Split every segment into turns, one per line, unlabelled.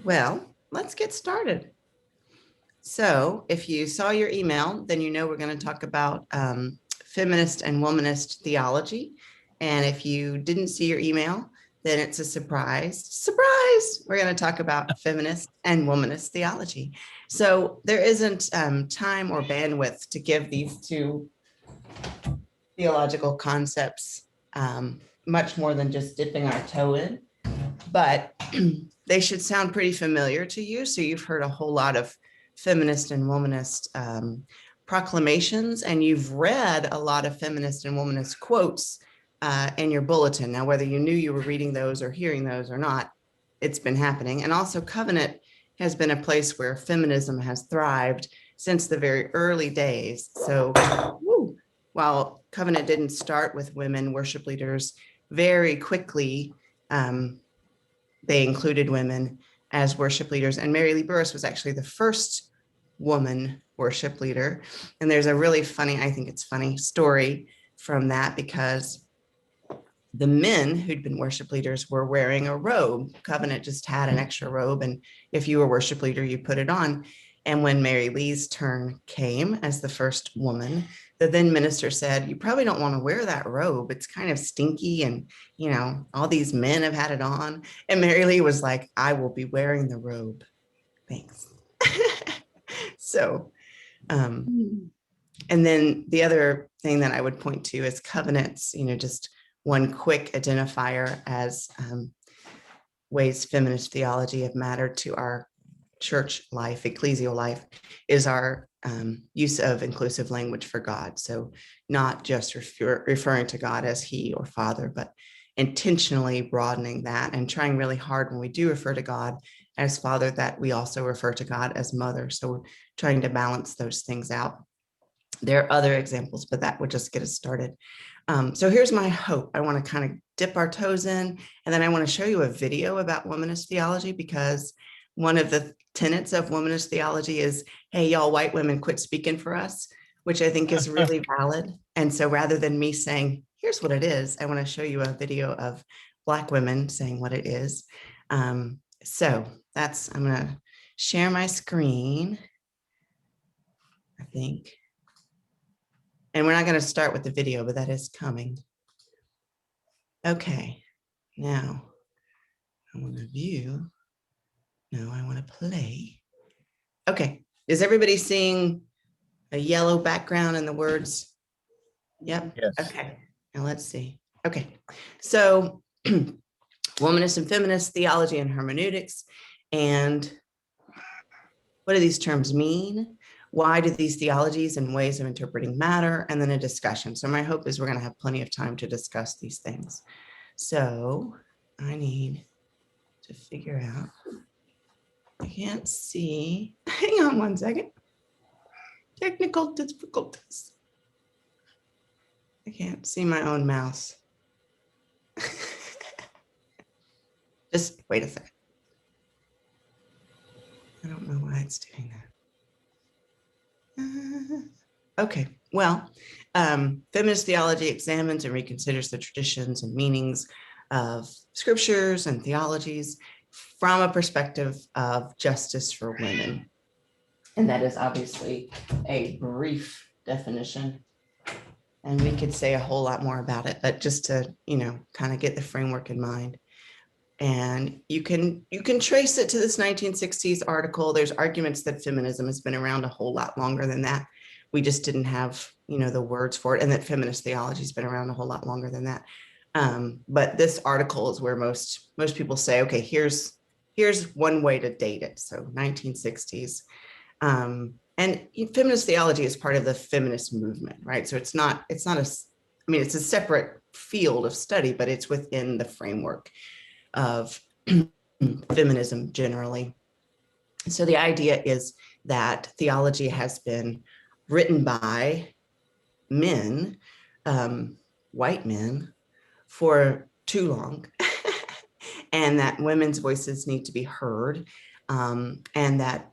Well, let's get started. So if you saw your email, then you know we're going to talk about feminist and womanist theology. And if you didn't see your email, then it's a surprise. Surprise! We're going to talk about feminist and womanist theology. So there isn't time or bandwidth to give these two theological concepts much more than just dipping our toe in, but they should sound pretty familiar to you. So you've heard a whole lot of feminist and womanist proclamations, and you've read a lot of feminist and womanist quotes in your bulletin. Now, whether you knew you were reading those or hearing those or not, it's been happening. And also Covenant has been a place where feminism has thrived since the very early days. So while Covenant didn't start with women worship leaders, very quickly they included women as worship leaders. And Mary Lee Burris was actually the first woman worship leader. And there's a really funny, I think it's funny story from that, because the men who'd been worship leaders were wearing a robe. Covenant just had an extra robe, and if you were worship leader, you put it on. And when Mary Lee's turn came as the first woman, the then minister said, "You probably don't want to wear that robe. It's kind of stinky, and all these men have had it on." And Mary Lee was like, "I will be wearing the robe. Thanks." So, and then the other thing that I would point to is covenants, just one quick identifier as ways feminist theology have mattered to our church life, ecclesial life, is our use of inclusive language for God. So not just referring to God as he or father, but intentionally broadening that and trying really hard when we do refer to God as father, that we also refer to God as mother. So we're trying to balance those things out. There are other examples, but that would just get us started. So here's my hope. I want to kind of dip our toes in, and then I want to show you a video about womanist theology, because one of the tenets of womanist theology is, hey, y'all white women, quit speaking for us, which I think is really valid. And so rather than me saying, here's what it is, I want to show you a video of Black women saying what it is. So I'm going to share my screen, I think. And we're not going to start with the video, but that is coming. Okay, now I want to view. No, I want to play. Okay, is everybody seeing a yellow background and the words? Yep.
Yes.
Okay, now let's see. Okay, so womanist and feminist theology and hermeneutics. And what do these terms mean? Why do these theologies and ways of interpreting matter? And then a discussion. So my hope is we're going to have plenty of time to discuss these things. So I need to figure out, I can't see, hang on one second. Technical difficulties. I can't see my own mouse. Just wait a second. I don't know why it's doing that. Okay, well, feminist theology examines and reconsiders the traditions and meanings of scriptures and theologies from a perspective of justice for women. And that is obviously a brief definition. And we could say a whole lot more about it, but just to, kind of get the framework in mind. And you can trace it to this 1960s article. There's arguments that feminism has been around a whole lot longer than that. We just didn't have, the words for it, and that feminist theology has been around a whole lot longer than that. But this article is where most people say, okay, here's one way to date it. So 1960s. And feminist theology is part of the feminist movement, right? So it's a separate field of study, but it's within the framework of feminism generally. So the idea is that theology has been written by men, white men, for too long, and that women's voices need to be heard, and that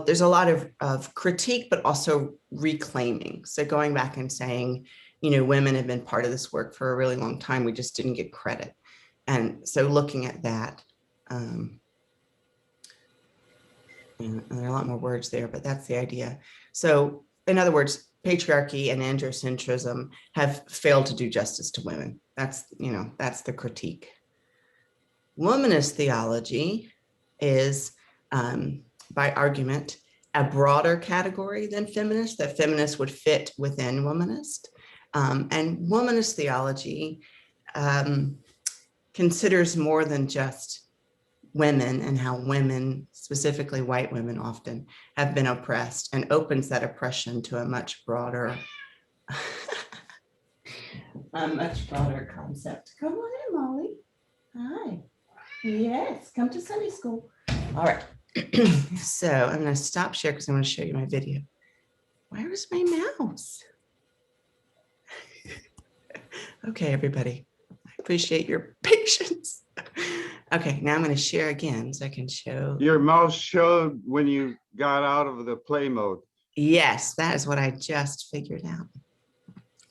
there's a lot of critique, but also reclaiming. So going back and saying, women have been part of this work for a really long time. We just didn't get credit. And so looking at that, And there are a lot more words there, but that's the idea. So in other words, patriarchy and androcentrism have failed to do justice to women. That's, that's the critique. Womanist theology is, by argument, a broader category than feminist, that feminist would fit within womanist. And womanist theology considers more than just women and how women, specifically white women, often have been oppressed, and opens that oppression to a much broader, concept. Come on in, Molly. Hi. Yes, come to Sunday school. All right. So I'm going to stop share because I want to show you my video. Where is my mouse? Okay, everybody. I appreciate your patience. Okay, now I'm going to share again so I can show.
Your mouse showed when you got out of the play mode.
Yes, that is what I just figured out.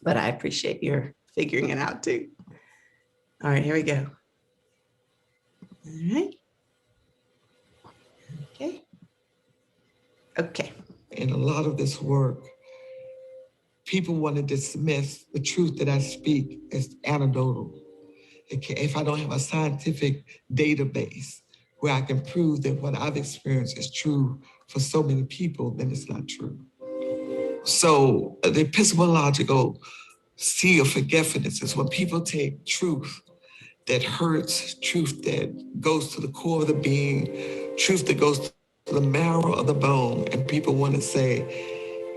But I appreciate your figuring it out too. All right, here we go. All right. Okay. Okay.
In a lot of this work, people want to dismiss the truth that I speak as anecdotal. If I don't have a scientific database where I can prove that what I've experienced is true for so many people, then it's not true. So the epistemological sea of forgetfulness is when people take truth that hurts, truth that goes to the core of the being, truth that goes to the marrow of the bone, and people want to say,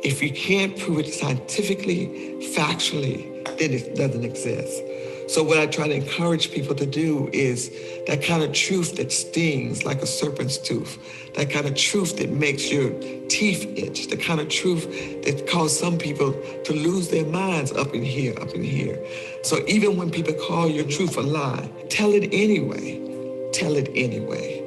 if you can't prove it scientifically, factually, then it doesn't exist. So what I try to encourage people to do is that kind of truth that stings like a serpent's tooth, that kind of truth that makes your teeth itch, the kind of truth that causes some people to lose their minds up in here, up in here. So even when people call your truth a lie, tell it anyway. Tell it anyway.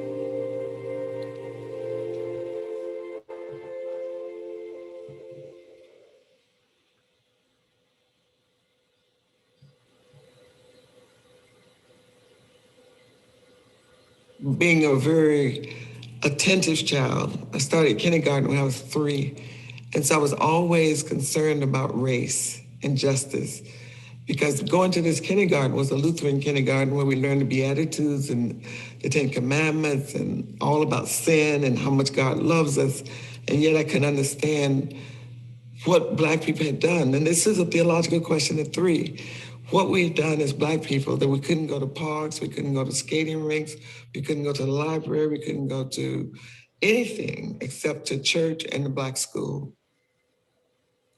Being a very attentive child, I started kindergarten when I was 3. And so I was always concerned about race and justice, because going to this kindergarten was a Lutheran kindergarten where we learned the Beatitudes and the 10 Commandments and all about sin and how much God loves us. And yet I couldn't understand what Black people had done. And this is a theological question at 3. What we've done as Black people, that we couldn't go to parks, we couldn't go to skating rinks, we couldn't go to the library, we couldn't go to anything except to church and the Black school.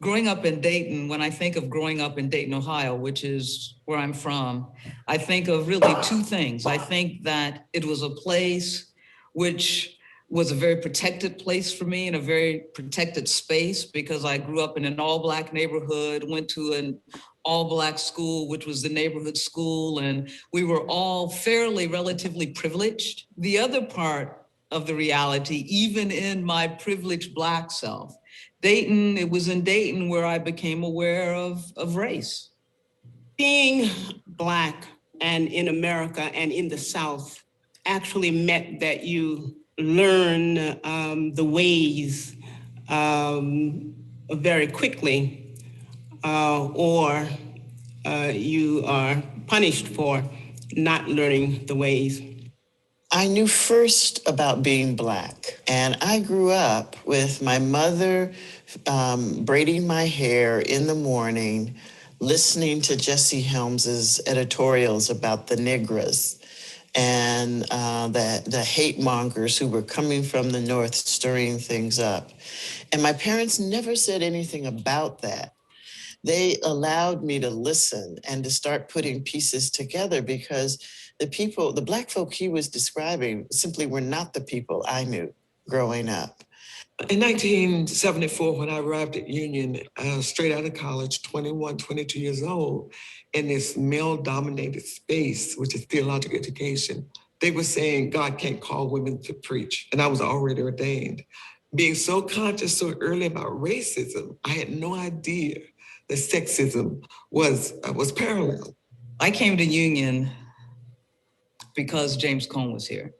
Growing up in Dayton, when I think of growing up in Dayton, Ohio, which is where I'm from, I think of really 2 things. I think that it was a place which was a very protected place for me, and a very protected space, because I grew up in an all-Black neighborhood, went to an all-Black school, which was the neighborhood school, and we were all fairly relatively privileged. The other part of the reality, even in my privileged Black self, Dayton, it was in Dayton where I became aware of race.
Being Black and in America and in the South actually meant that you learn the ways very quickly, or you are punished for not learning the ways.
I knew first about being Black, and I grew up with my mother braiding my hair in the morning, listening to Jesse Helms's editorials about the Negras and the hate mongers who were coming from the North stirring things up. And my parents never said anything about that. They allowed me to listen and to start putting pieces together, because the Black folk he was describing simply were not the people I knew growing up.
In 1974, when I arrived at Union, straight out of college, 21, 22 years old, in this male-dominated space, which is theological education, they were saying God can't call women to preach, and I was already ordained. Being so conscious so early about racism, I had no idea that sexism was parallel.
I came to Union because James Cone was here.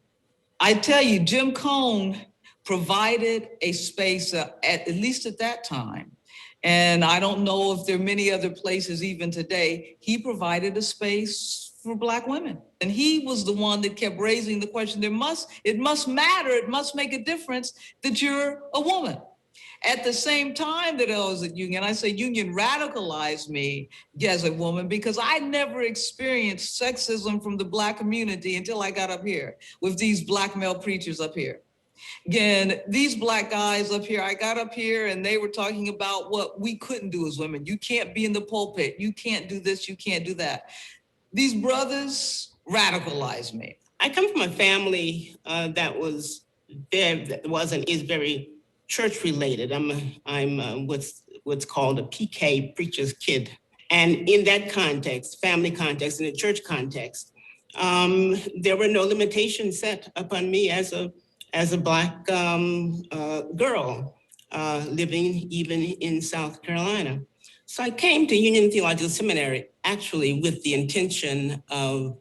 I tell you, Jim Cone provided a space, at least at that time, and I don't know if there are many other places even today, he provided a space for Black women. And he was the one that kept raising the question, it must matter, it must make a difference that you're a woman. At the same time that I was at Union, I say Union radicalized me as a woman because I never experienced sexism from the Black community until I got up here with these Black male preachers up here. Again, these Black guys up here, I got up here and they were talking about what we couldn't do as women. You can't be in the pulpit. You can't do this. You can't do that. These brothers radicalized me.
I come from a family that was and is very church related. I'm what's called a PK, preacher's kid. And in that context, family context, in the church context, there were no limitations set upon me as a Black girl living even in South Carolina. So I came to Union Theological Seminary actually with the intention of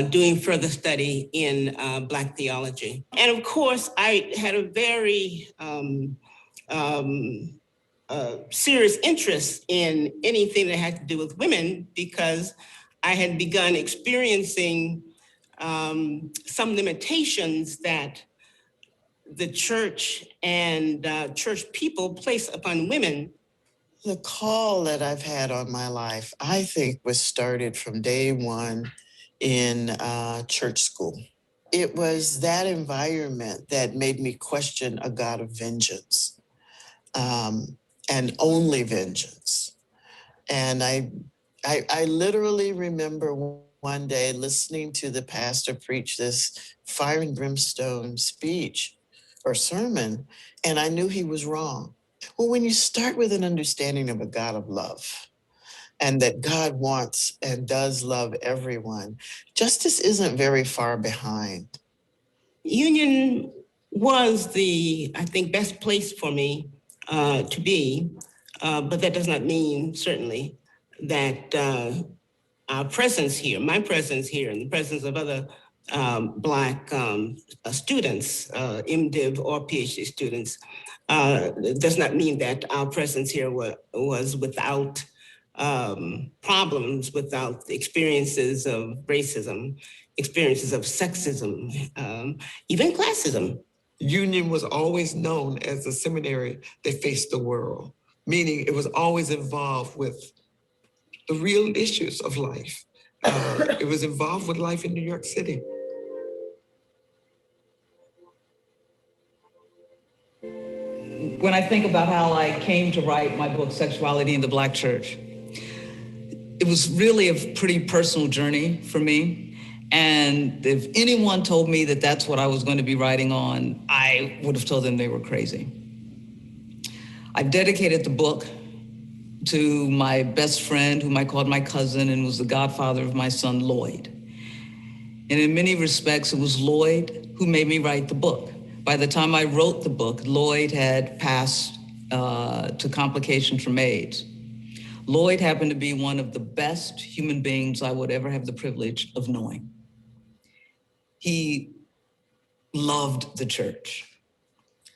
doing further study in Black theology. And of course, I had a very serious interest in anything that had to do with women because I had begun experiencing some limitations that the church and church people place upon women.
The call that I've had on my life, I think, was started from day one in church school. It was that environment that made me question a God of vengeance and only vengeance. And I literally remember one day listening to the pastor preach this fire and brimstone speech or sermon, and I knew he was wrong. Well, when you start with an understanding of a God of love and that God wants and does love everyone, justice isn't very far behind.
Union was the, I think, best place for me to be, but that does not mean certainly that our presence here, my presence here, and the presence of other Black students, MDiv or PhD students, does not mean that our presence here was without problems, without experiences of racism, experiences of sexism, even classism.
Union was always known as a seminary that faced the world, meaning it was always involved with the real issues of life. It was involved with life in New York City.
When I think about how I came to write my book, Sexuality in the Black Church, it was really a pretty personal journey for me. And if anyone told me that that's what I was going to be writing on, I would have told them they were crazy. I've dedicated the book to my best friend, whom I called my cousin and was the godfather of my son, Lloyd. And in many respects, it was Lloyd who made me write the book. By the time I wrote the book, Lloyd had passed to complications from AIDS. Lloyd happened to be one of the best human beings I would ever have the privilege of knowing. He loved the church,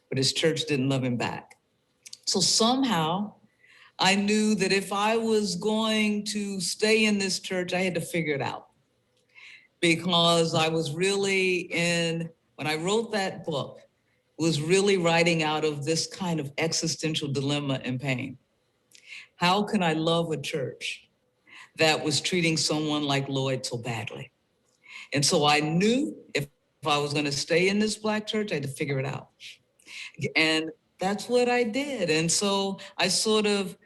but his church didn't love him back. So somehow I knew that if I was going to stay in this church, I had to figure it out, because I was really when I wrote that book, was really writing out of this kind of existential dilemma and pain. How can I love a church that was treating someone like Lloyd so badly? And so I knew if I was going to stay in this Black church, I had to figure it out. And that's what I did. And so I sort of,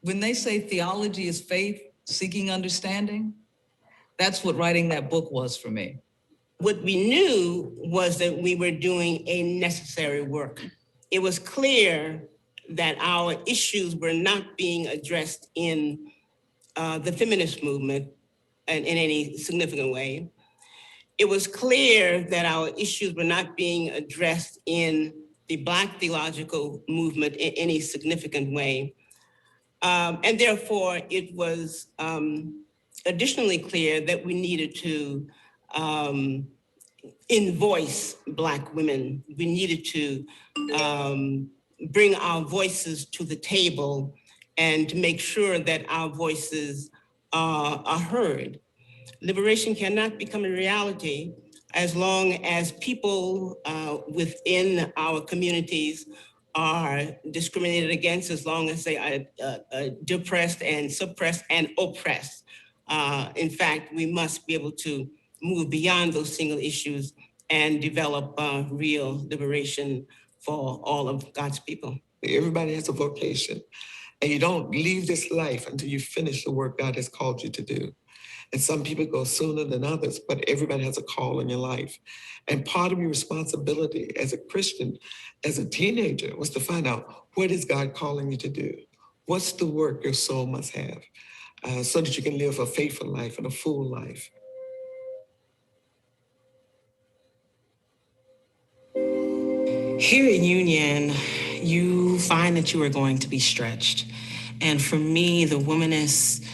when they say theology is faith seeking understanding, that's what writing that book was for me.
What we knew was that we were doing a necessary work. It was clear that our issues were not being addressed in the feminist movement in any significant way. It was clear that our issues were not being addressed in the Black theological movement in any significant way. And therefore, it was additionally clear that we needed to invoice Black women. We needed to bring our voices to the table and to make sure that our voices are heard. Liberation cannot become a reality as long as people within our communities are discriminated against, as long as they are depressed and suppressed and oppressed. In fact, we must be able to move beyond those single issues and develop real liberation for all of God's people.
Everybody has a vocation, and you don't leave this life until you finish the work God has called you to do. And some people go sooner than others, but everybody has a call in your life. And part of your responsibility as a Christian, as a teenager, was to find out, what is God calling you to do? What's the work your soul must have so that you can live a faithful life and a full life?
Here at Union, you find that you are going to be stretched. And for me, the womanist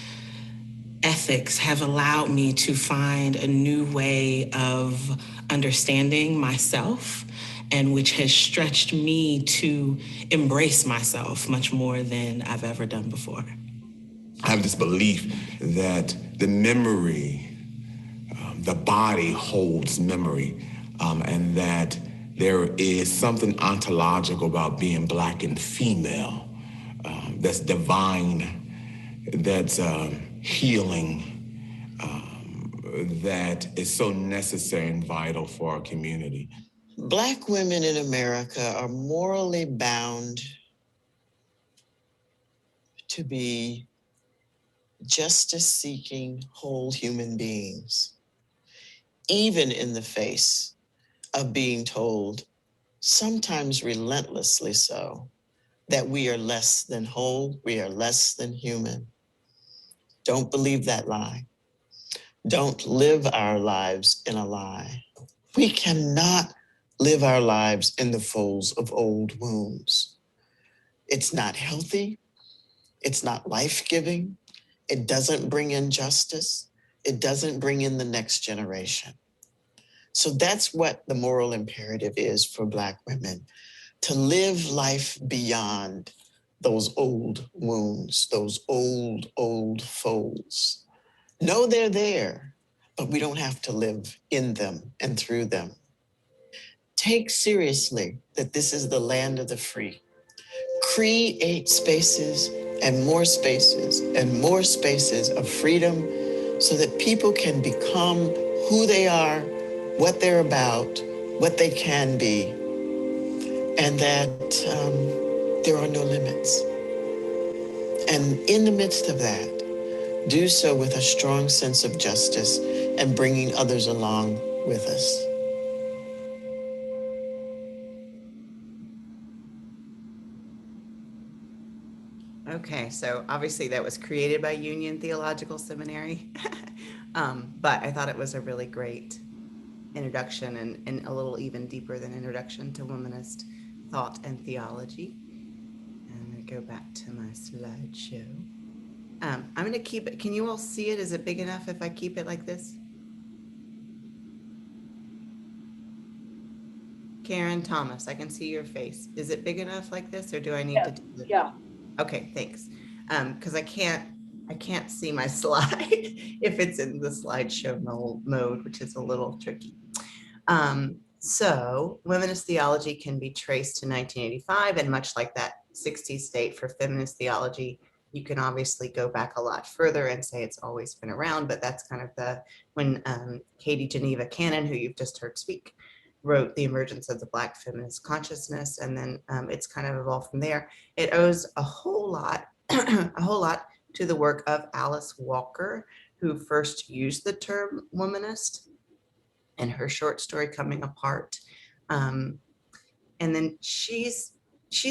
ethics have allowed me to find a new way of understanding myself, and which has stretched me to embrace myself much more than I've ever done before.
I have this belief that the memory, the body holds memory, and that there is something ontological about being Black and female that's divine, that's healing, that is so necessary and vital for our community.
Black women in America are morally bound to be justice-seeking, whole human beings, even in the face of being told, sometimes relentlessly so, that we are less than whole, we are less than human. Don't believe that lie. Don't live our lives in a lie. We cannot live our lives in the folds of old wounds. It's not healthy. It's not life-giving. It doesn't bring in justice. It doesn't bring in the next generation. So that's what the moral imperative is for Black women, to live life beyond those old wounds, those old folds. Know they're there, but we don't have to live in them and through them. Take seriously that this is the land of the free. Create spaces and more spaces and more spaces of freedom so that people can become who they are, what they're about, what they can be, and that there are no limits. And in the midst of that, do so with a strong sense of justice and bringing others along with us.
Okay, so obviously that was created by Union Theological Seminary, but I thought it was a really great introduction and a little even deeper than introduction to womanist thought and theology. And I'm going to go back to my slideshow. I'm going to keep it. Can you all see it? Is it big enough if I keep it like this? Karen Thomas, I can see your face. Is it big enough like this, or do I need to do it?
Yeah.
Okay, thanks. Because I can't see my slide if it's in the slideshow mode, which is a little tricky. So womanist theology can be traced to 1985, and much like that 60s state for feminist theology, you can obviously go back a lot further and say it's always been around, but that's kind of when Katie Geneva Cannon, who you've just heard speak, wrote The Emergence of the Black Feminist Consciousness, and then it's kind of evolved from there. It owes a whole lot to the work of Alice Walker, who first used the term womanist in her short story Coming Apart. And then she's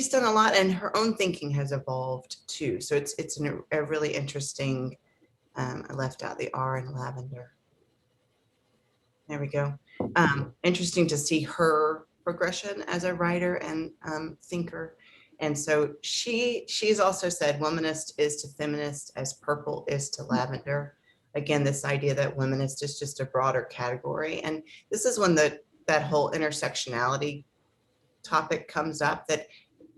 done a lot, and her own thinking has evolved too. So it's a really interesting, I left out the R in lavender. There we go. Interesting to see her progression as a writer and thinker. And so she's also said womanist is to feminist as purple is to lavender. again, this idea that womanist is just a broader category. And this is when that whole intersectionality topic comes up, that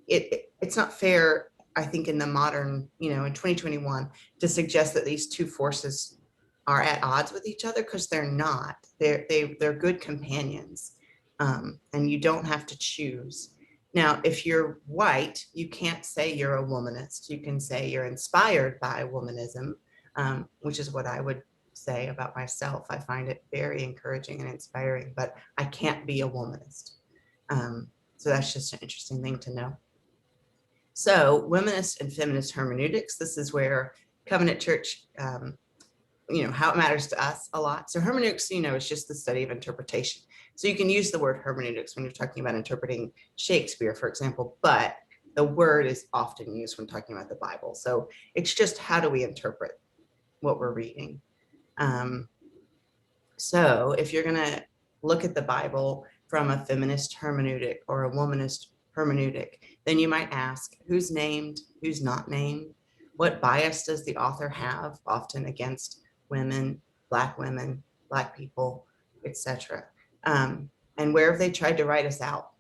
it's not fair, I think, in the modern, in 2021, to suggest that these two forces are at odds with each other, because they're not. They're good companions, and you don't have to choose. Now, if you're white, you can't say you're a womanist. You can say you're inspired by womanism, which is what I would say about myself. I find it very encouraging and inspiring, but I can't be a womanist. So that's just an interesting thing to know. So womanist and feminist hermeneutics, this is where Covenant Church, how it matters to us a lot. So hermeneutics, is just the study of interpretation. So you can use the word hermeneutics when you're talking about interpreting Shakespeare, for example, but the word is often used when talking about the Bible. So it's just, how do we interpret what we're reading? So if you're going to look at the Bible from a feminist hermeneutic or a womanist hermeneutic, then you might ask, who's named, who's not named? What bias does the author have, often against women, Black people, etc.? And where have they tried to write us out?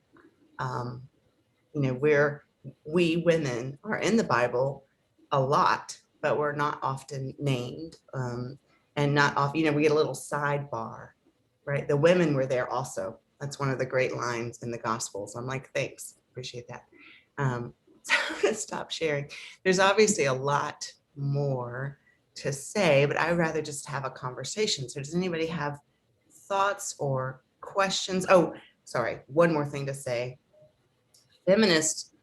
Where we women are in the Bible a lot, but we're not often named, and not often, we get a little sidebar, right? The women were there also. That's one of the great lines in the Gospels. I'm like, thanks, appreciate that. So I'm gonna stop sharing. There's obviously a lot more to say, but I'd rather just have a conversation. So does anybody have thoughts or questions? Oh, sorry, one more thing to say. Feminist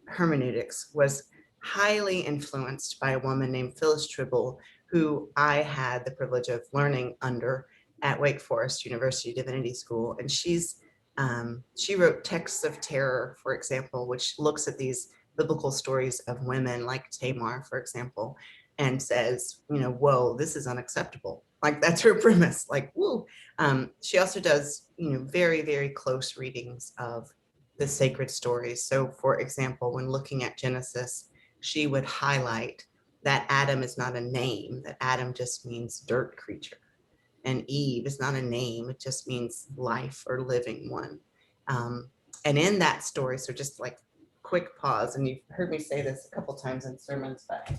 hermeneutics was highly influenced by a woman named Phyllis Tribble, who I had the privilege of learning under at Wake Forest University Divinity School. And she wrote Texts of Terror, for example, which looks at these biblical stories of women like Tamar, for example, and says, whoa, this is unacceptable. Like, that's her premise, like, whoa. She also does, very, very close readings of the sacred stories. So for example, when looking at Genesis, she would highlight that Adam is not a name, that Adam just means dirt creature. And Eve is not a name, it just means life or living one. And in that story, so just like quick pause, and you've heard me say this a couple times in sermons, but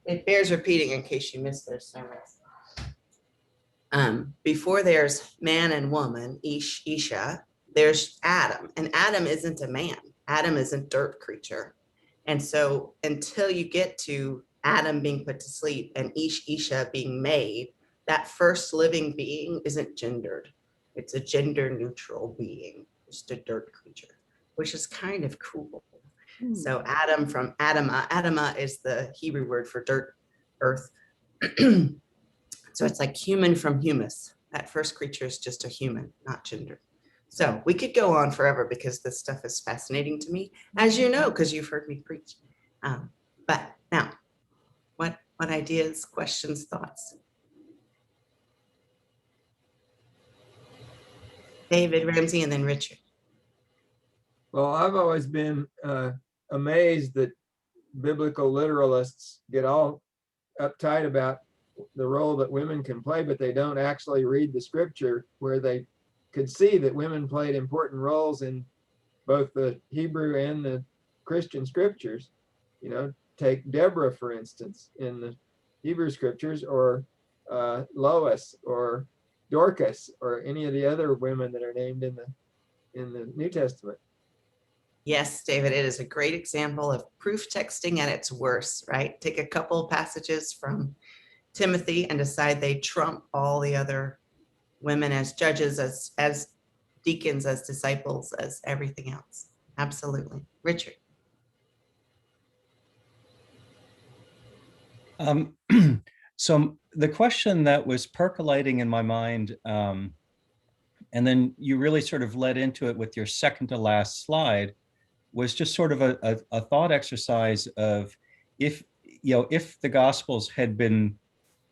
it bears repeating in case you missed those sermons. Before there's man and woman, Isha, there's Adam, and Adam isn't a man. Adam is a dirt creature. And so until you get to Adam being put to sleep and Isha being made, that first living being isn't gendered. It's a gender neutral being, just a dirt creature, which is kind of cool. So Adam from Adama, Adama is the Hebrew word for dirt, earth. So it's like human from humus. That first creature is just a human, not gendered. So we could go on forever because this stuff is fascinating to me, as you know, because you've heard me preach. But now, what ideas, questions, thoughts? David, Ramsey, and then Richard.
Well, I've always been amazed that biblical literalists get all uptight about the role that women can play, but they don't actually read the scripture where they could see that women played important roles in both the Hebrew and the Christian scriptures. Take Deborah, for instance, in the Hebrew scriptures, or Lois, or Dorcas, or any of the other women that are named in the New Testament.
Yes, David, it is a great example of proof texting at its worst, right? Take a couple passages from Timothy and decide they trump all the other women as judges, as deacons, as disciples, as everything else. Absolutely. Richard.
So the question that was percolating in my mind, and then you really sort of led into it with your second to last slide, was just sort of a thought exercise of if the Gospels had been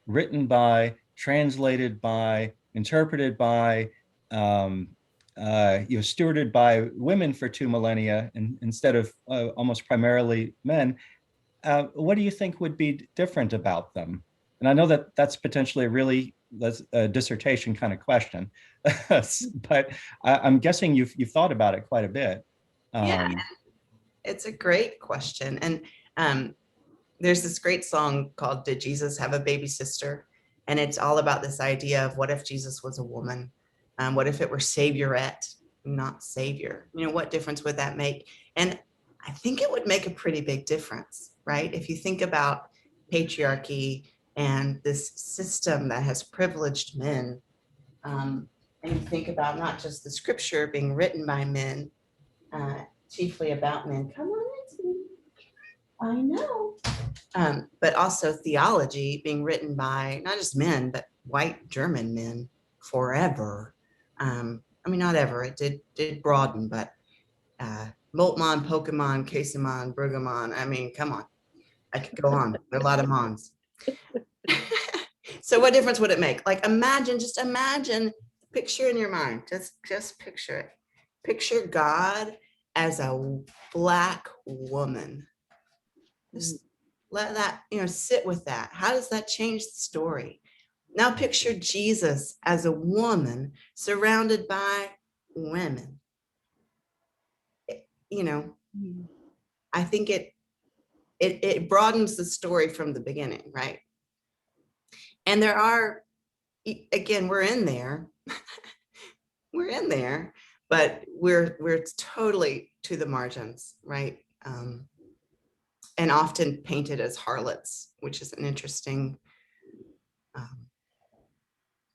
written by, translated by, interpreted by, stewarded by women for 2 millennia instead of almost primarily men, what do you think would be different about them? And I know that that's potentially a really a dissertation kind of question, but I'm guessing you've thought about it quite a bit.
Yeah, it's a great question. And there's this great song called "Did Jesus Have a Baby Sister?" And it's all about this idea of what if Jesus was a woman? What if it were Saviorette, not Savior? You know, what difference would that make? And I think it would make a pretty big difference, right? If you think about patriarchy and this system that has privileged men, and you think about not just the scripture being written by men, chiefly about men. Come on into me. I know. But also theology being written by not just men, but white German men forever. I mean, not ever. It did broaden, but Moltmann, Pokemon, Casemon, Brueggemann. I mean, come on. I could go on. There are a lot of Mons. So what difference would it make? Like just imagine, picture in your mind, just picture it. Picture God as a Black woman. Just let that, sit with that. How does that change the story? Now picture Jesus as a woman surrounded by women. I think it broadens the story from the beginning, right? And there are, again, we're in there. We're in there, but we're totally to the margins, right? And often painted as harlots, which is an interesting,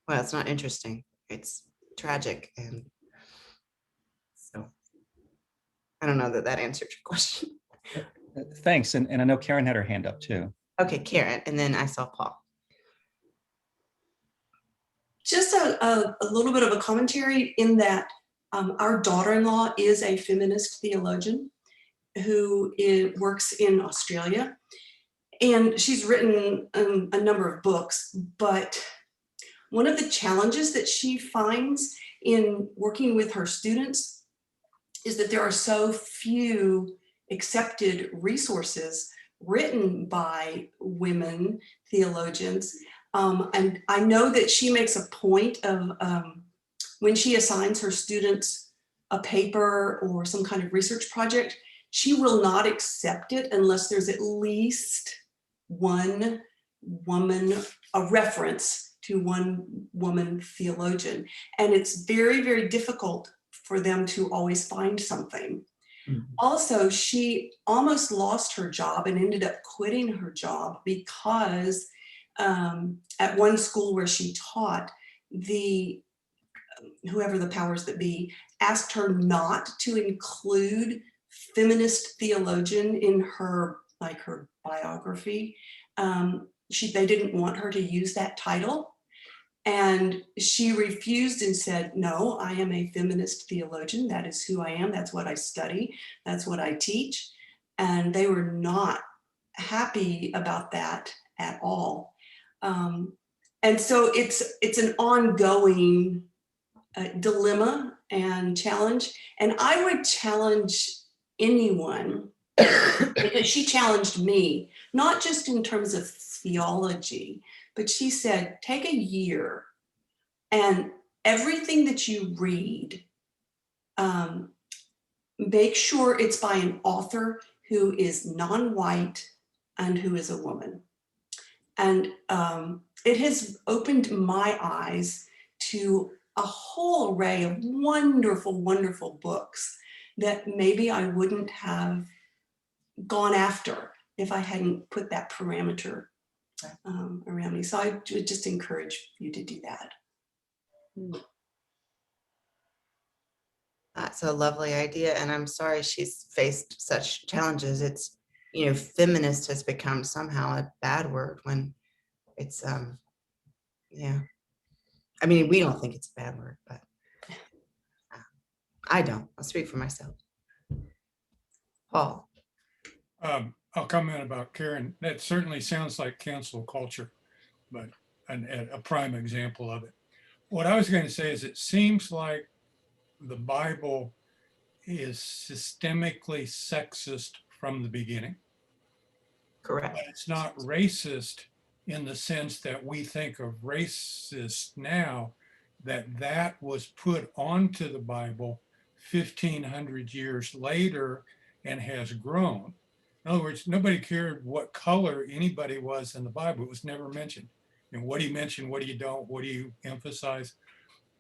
well, it's not interesting, it's tragic. And so I don't know that answered your question.
Thanks. And I know Karen had her hand up too.
Okay, Karen, and then I saw Paul.
Just a little bit of a commentary in that our daughter-in-law is a feminist theologian who works in Australia. And she's written a number of books, but one of the challenges that she finds in working with her students is that there are so few accepted resources written by women theologians. And I know that she makes a point of when she assigns her students a paper or some kind of research project, she will not accept it unless there's at least one woman, a reference to one woman theologian. And it's very, very difficult for them to always find something. Mm-hmm. Also, she almost lost her job and ended up quitting her job because at one school where she taught, whoever the powers that be asked her not to include feminist theologian in her biography. They didn't want her to use that title. And she refused and said, no, I am a feminist theologian. That is who I am. That's what I study. That's what I teach. And they were not happy about that at all. And so it's an ongoing dilemma and challenge. And I would challenge anyone, because she challenged me, not just in terms of theology, but she said, take a year and everything that you read, make sure it's by an author who is non-white and who is a woman. And it has opened my eyes to a whole array of wonderful, wonderful books that maybe I wouldn't have gone after if I hadn't put that parameter around me. So I would just encourage you to do that.
That's a lovely idea. And I'm sorry she's faced such challenges. It's, feminist has become somehow a bad word when it's, yeah. I mean, we don't think it's a bad word, but I don't. I'll speak for myself. Paul.
I'll comment about Karen. That certainly sounds like cancel culture, but a prime example of it. What I was going to say is it seems like the Bible is systemically sexist from the beginning.
Correct.
But it's not racist in the sense that we think of racist now, that was put onto the Bible 1,500 years later and has grown. In other words, nobody cared what color anybody was in the Bible. It was never mentioned. And what do you mention? What do you don't? What do you emphasize?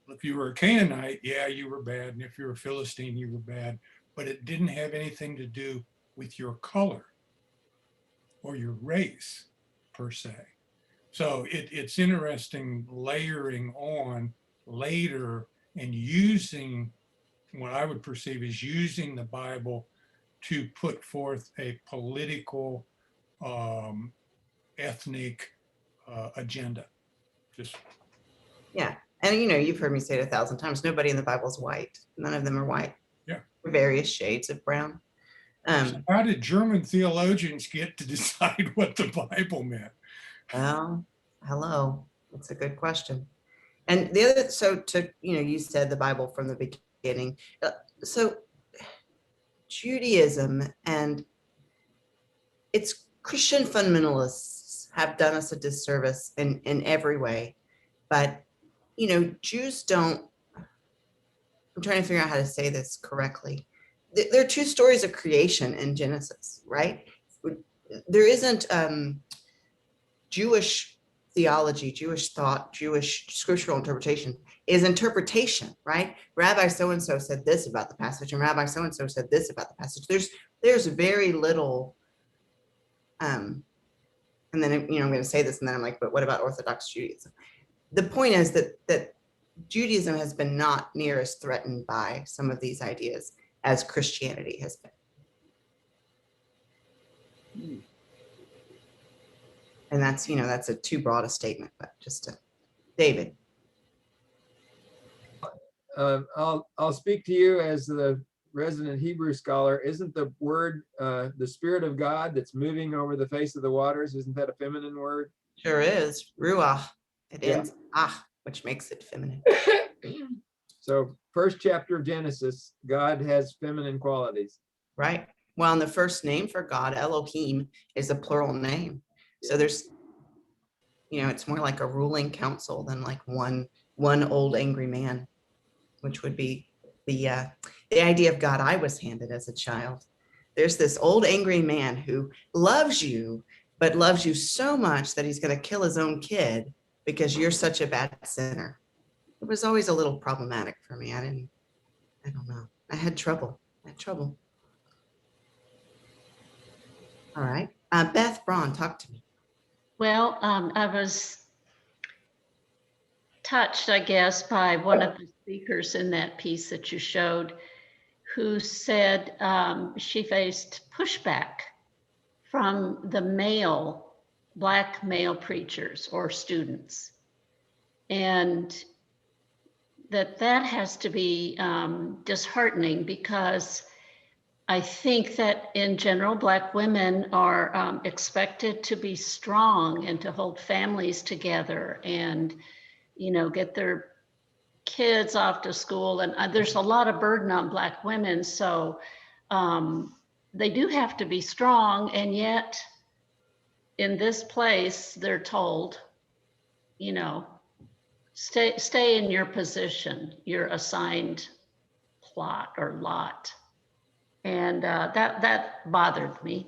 If you were a Canaanite, yeah, you were bad. And if you were a Philistine, you were bad. But it didn't have anything to do with your color or your race per se. So it's interesting layering on later and using what I would perceive as using the Bible to put forth a political, ethnic agenda. Just
Yeah. And you've heard me say it 1,000 times. Nobody in the Bible is white. None of them are white.
Yeah.
Various shades of brown.
So how did German theologians get to decide what the Bible meant?
Well, hello. That's a good question. And the other, so you said the Bible from the beginning. So Judaism and its Christian fundamentalists have done us a disservice in every way. But, Jews don't, I'm trying to figure out how to say this correctly. There are two stories of creation in Genesis, right? There isn't Jewish theology, Jewish thought, Jewish scriptural interpretation is interpretation, right? Rabbi so-and-so said this about the passage, and Rabbi so-and-so said this about the passage. There's very little, and then, I'm going to say this, and then I'm like, but what about Orthodox Judaism? The point is that Judaism has been not near as threatened by some of these ideas as Christianity has been. And that's, that's a too broad a statement, but David.
I'll speak to you as the resident Hebrew scholar. Isn't the word, the Spirit of God that's moving over the face of the waters, isn't that a feminine word?
Sure is. Ruach. It ends which makes it feminine.
So first chapter of Genesis, God has feminine qualities.
Right. Well, and the first name for God, Elohim, is a plural name. So there's, it's more like a ruling council than like one old angry man, which would be the idea of God I was handed as a child. There's this old angry man who loves you, but loves you so much that he's going to kill his own kid because you're such a bad sinner. It was always a little problematic for me. I don't know. I had trouble. All right. Beth Braun, talk to me.
Well, I was touched, I guess, by one of the speakers in that piece that you showed, who said she faced pushback from the Black male preachers or students. And that has to be disheartening, because I think that in general, Black women are expected to be strong and to hold families together and, get their kids off to school. And there's a lot of burden on Black women. So they do have to be strong. And yet in this place, they're told, stay in your position, your assigned plot or lot. And that bothered me,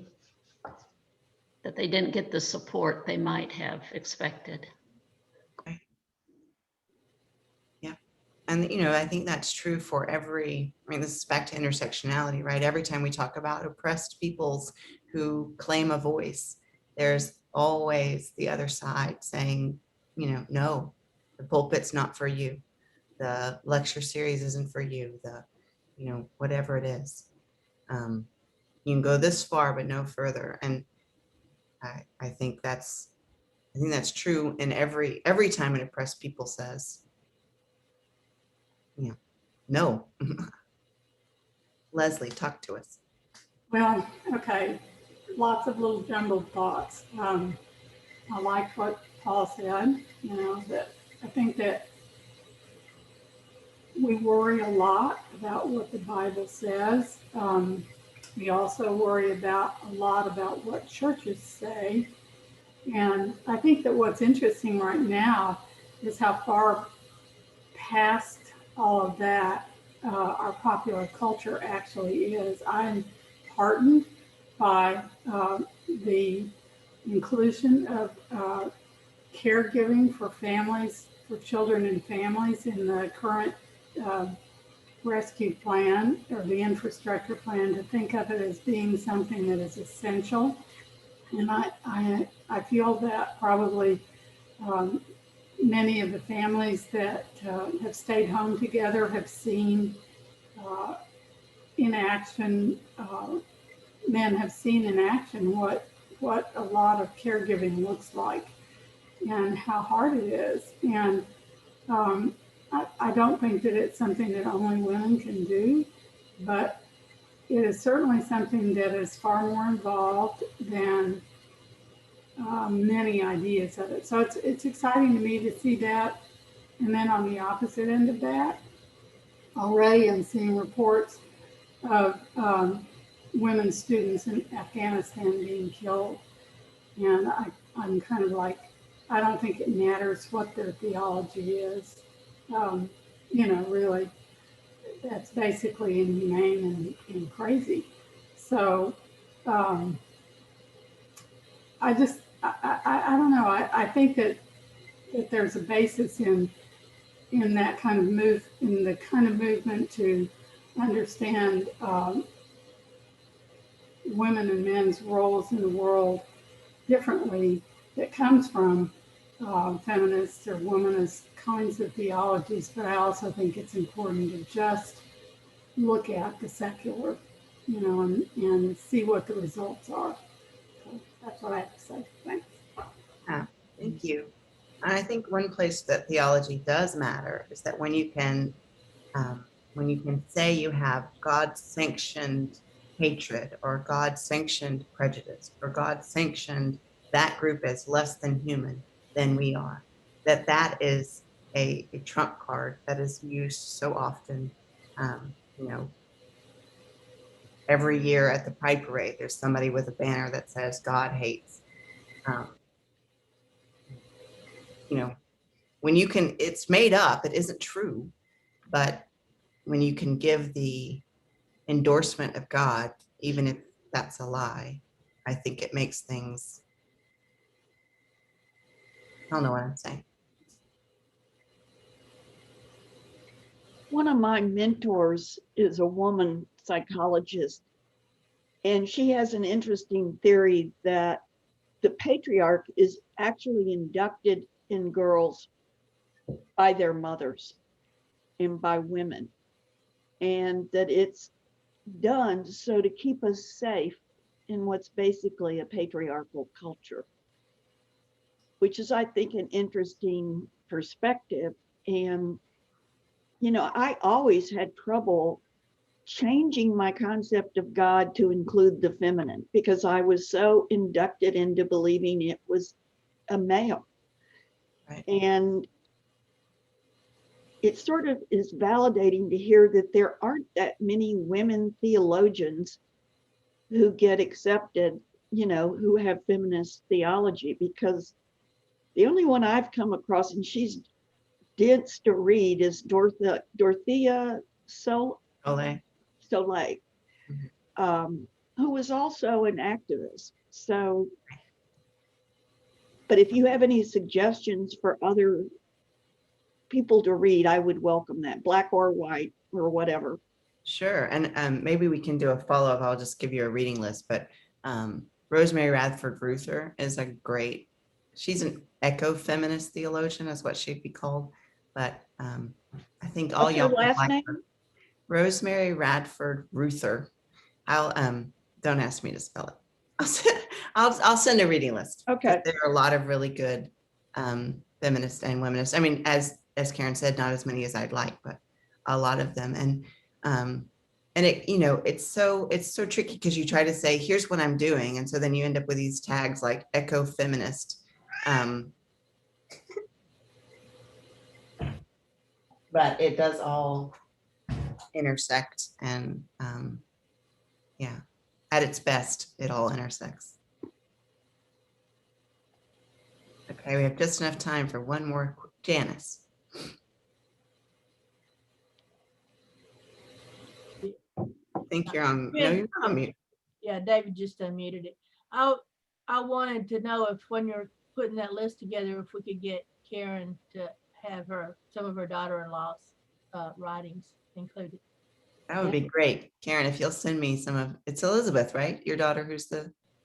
that they didn't get the support they might have expected.
Okay. Yeah. And, I think that's true for this is back to intersectionality, right? Every time we talk about oppressed peoples who claim a voice, there's always the other side saying, no, the pulpit's not for you. The lecture series isn't for you. Whatever it is. You can go this far, but no further. And I think that's true in every time an oppressed people says, no. Leslie, talk to us.
Well, okay, lots of little jumbled thoughts. I like what Paul said, that I think that we worry a lot about what the Bible says. We also worry a lot about what churches say. And I think that what's interesting right now is how far past all of that our popular culture actually is. I'm heartened by the inclusion of caregiving for families, for children and families in the current rescue plan or the infrastructure plan, to think of it as being something that is essential. And I feel that probably many of the families that have stayed home together have seen in action, men have seen in action what a lot of caregiving looks like and how hard it is. And I don't think that it's something that only women can do, but it is certainly something that is far more involved than many ideas of it. So it's exciting to me to see that. And then on the opposite end of that, already I'm seeing reports of women students in Afghanistan being killed. And I'm kind of like, I don't think it matters what their theology is. Really, that's basically inhumane and crazy. So I don't know. I think that there's a basis in that kind of in the kind of movement to understand women and men's roles in the world differently, that comes from feminists or womanist kinds of theologies. But I also think it's important to just look at the secular, and see what the results are. So that's what I have to say. Thanks.
Thank you. And I think one place that theology does matter is that when you can say you have God-sanctioned hatred or God-sanctioned prejudice or God-sanctioned that group as less than human than we are, that is a trump card that is used so often. Every year at the Pride Parade, there's somebody with a banner that says God hates. When you can, it's made up, it isn't true, but when you can give the endorsement of God, even if that's a lie, I think it makes things, I don't know what I'm saying.
One of my mentors is a woman psychologist, and she has an interesting theory that the patriarch is actually inducted in girls by their mothers and by women, and that it's done so to keep us safe in what's basically a patriarchal culture, which is, I think, an interesting perspective. And I always had trouble changing my concept of God to include the feminine because I was so inducted into believing it was a male.
Right.
And it sort of is validating to hear that there aren't that many women theologians who get accepted, who have feminist theology, because the only one I've come across, and she's dense to read, is Dorothea Soule, who was also an activist. So, but if you have any suggestions for other people to read, I would welcome that, black or white or whatever.
Sure. And maybe we can do a follow-up. I'll just give you a reading list, but Rosemary Radford Ruther is she's an eco-feminist theologian, is what she'd be called. But I think all y'all like her. Rosemary Radford Ruther. Don't ask me to spell it. I'll send a reading list.
Okay.
There are a lot of really good feminists and wominists. I mean, as Karen said, not as many as I'd like, but a lot of them. And it, it's so tricky because you try to say, here's what I'm doing. And so then you end up with these tags like eco-feminist. But it does all intersect, and at its best, it all intersects. Okay, we have just enough time for one more. Janice. I think you're on. No, you're not on mute.
Yeah, David just unmuted it. I wanted to know if when you're putting that list together, if we could get Karen to have some of her daughter-in-law's writings included.
That would be great. Karen, if you'll send me some of, it's Elizabeth, right? Your daughter who's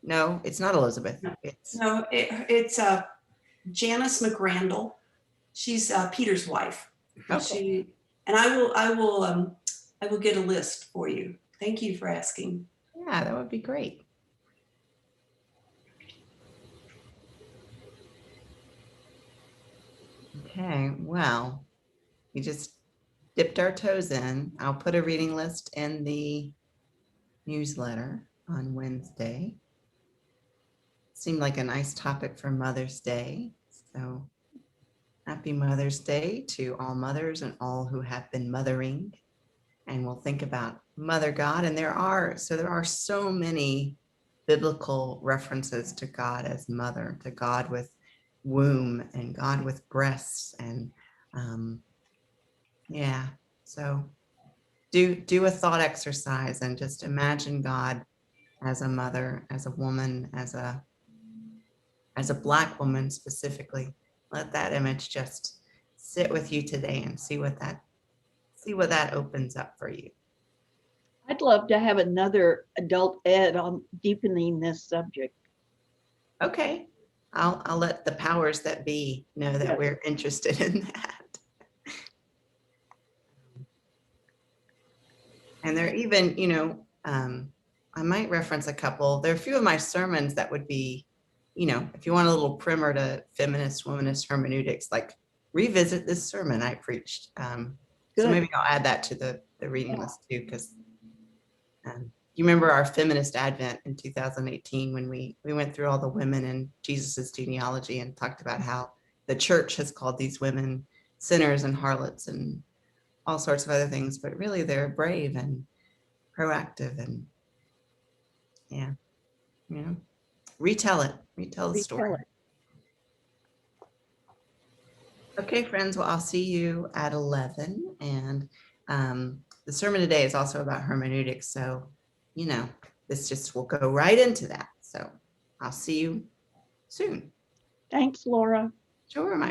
no, it's not Elizabeth. It's
It's Janice McRandall. She's Peter's wife.
Okay.
I will get a list for you. Thank you for asking.
Yeah, that would be great. Okay, well, we just dipped our toes in. I'll put a reading list in the newsletter on Wednesday. Seemed like a nice topic for Mother's Day. So happy Mother's Day to all mothers and all who have been mothering. And we'll think about Mother God. And there are so many biblical references to God as mother, to God with womb and God with breasts. And yeah, so do a thought exercise and just imagine God as a mother, as a woman, as a Black woman specifically. Let that image just sit with you today and see what that opens up for you.
I'd love to have another adult ed on deepening this subject.
Okay, I'll let the powers that be know that we're interested in that. And there even, I might reference a couple. There are a few of my sermons that would be, if you want a little primer to feminist, womanist hermeneutics, like revisit this sermon I preached. So maybe I'll add that to the reading list too, because you remember our feminist advent in 2018 when we went through all the women in Jesus's genealogy and talked about how the church has called these women sinners and harlots and all sorts of other things, but really they're brave and proactive and retell the story. Okay, friends, well, I'll see you at 11. And the sermon today is also about hermeneutics. So, this just will go right into that. So I'll see you soon.
Thanks, Laura.
Sure.